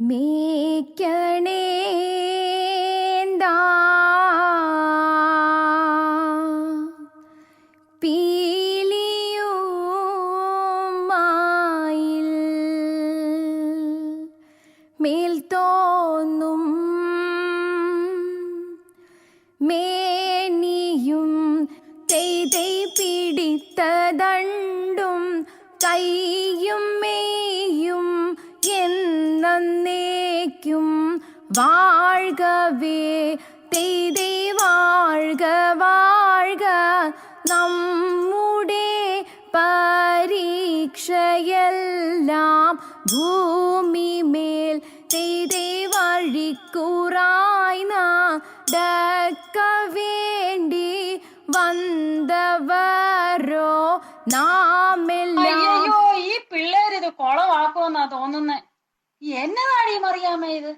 മേക്കണേന്താ പീലിയുമായിൽ മേൽ തോന്നും മേനിയും തെയ്തൈ പിടിത്തതണ്ടും കൈയും മേയും എന്നേക്കും വാഴ്കവേ തെയ്തൈ വാഴ്ക വാഴ്ക നമ്മുടെ പരീക്ഷയെല്ലാം ഭൂമിമേൽ തെയ്തൈ വഴിക്കുറായി നടക്ക വേണ്ടി വന്നവരോ നാമെല്ലാം. അയ്യോ, ഈ പിള്ളേരിത് കൊളവാക്കുമെന്നാ തോന്നുന്നേ. എന്നതാടി മറിയാമ്മ ഇത്?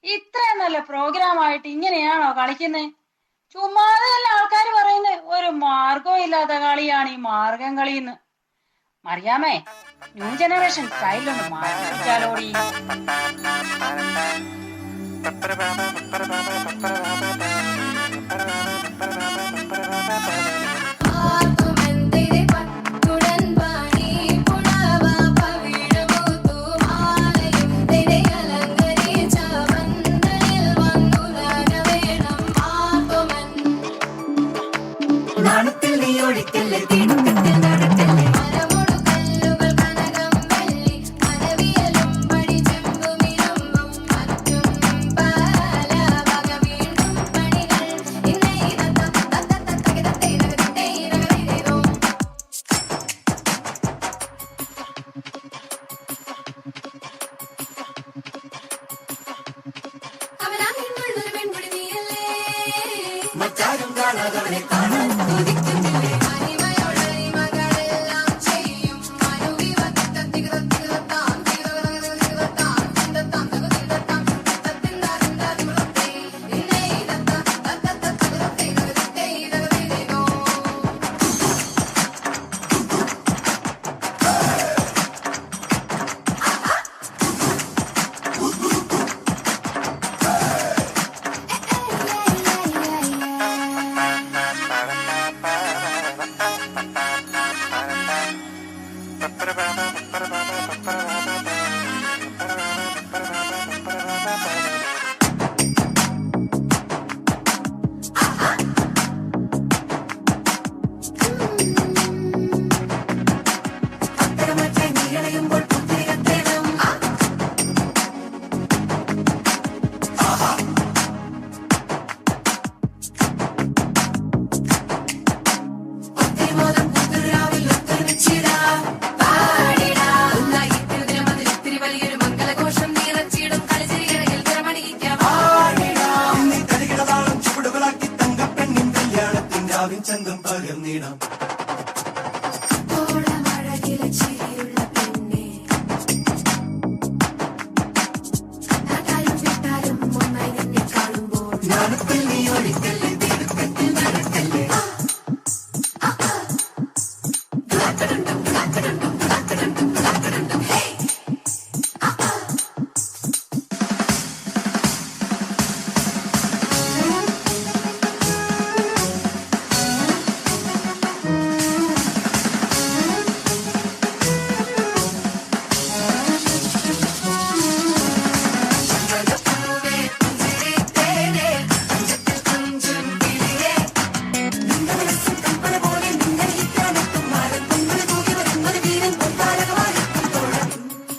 ഇത്രയും നല്ല പ്രോഗ്രാം ആയിട്ട് ഇങ്ങനെയാണോ കളിക്കുന്നേ? ചുമ്മാതെ അല്ല ആൾക്കാർ പറയുന്നേ ഒരു മാർഗവും ഇല്ലാത്ത കളിയാണ് ഈ മാർഗം കളിന്ന്. മറിയാമ്മേ, ന്യൂ ജനറേഷൻ സ്റ്റൈലൊന്ന് മാറ്റിച്ചാലോടി. നാണത്തിൽ നീ ഒഴിക്കല്ലേ തിടുക്കത്തിൽ നടക്കല്ലേ മറ്റാരും കാണാതവനെ കാണാൻ കൊതിക്കുന്നില്ലേ? ചന്തം പകർന്നിടാം ജ്ഞാനത്തിൽ നീ ഒഴിക്കല്ലേ തിടുക്കത്തിൽ നടക്കല്ലേ.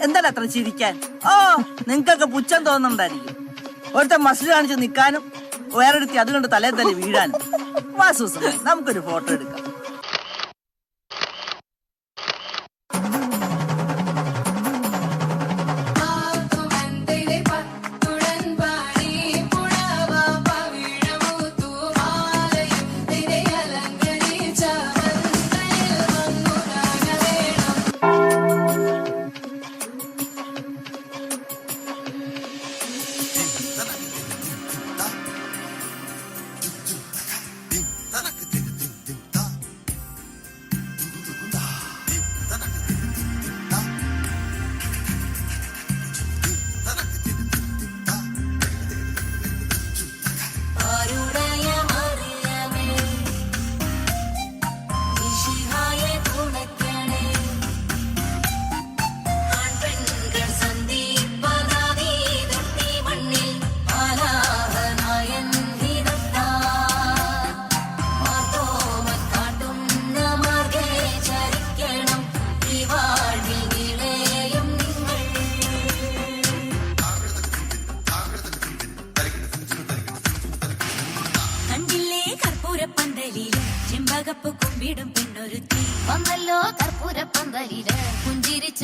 എന്താണ് അത്ര ചിരിക്കാൻ? ഓ, നിങ്ങൾക്കൊക്കെ പുച്ഛം തോന്നുന്നുണ്ടായിരിക്കും. ഒരുത്ത മസിൽ കാണിച്ച് നിൽക്കാനും വേറൊരുത്തി അതുകൊണ്ട് തലേ തല്ലി വീഴാനും. വാസൂസം, നമുക്കൊരു ഫോട്ടോ എടുക്കാം.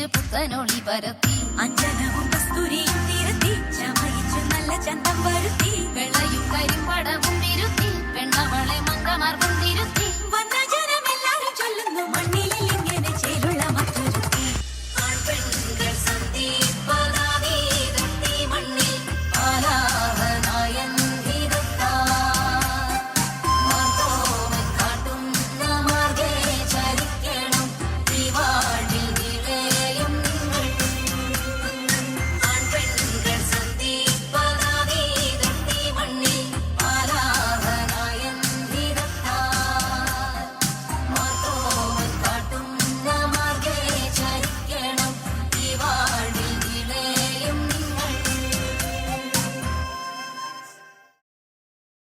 പുത്തനൊളി പരത്തി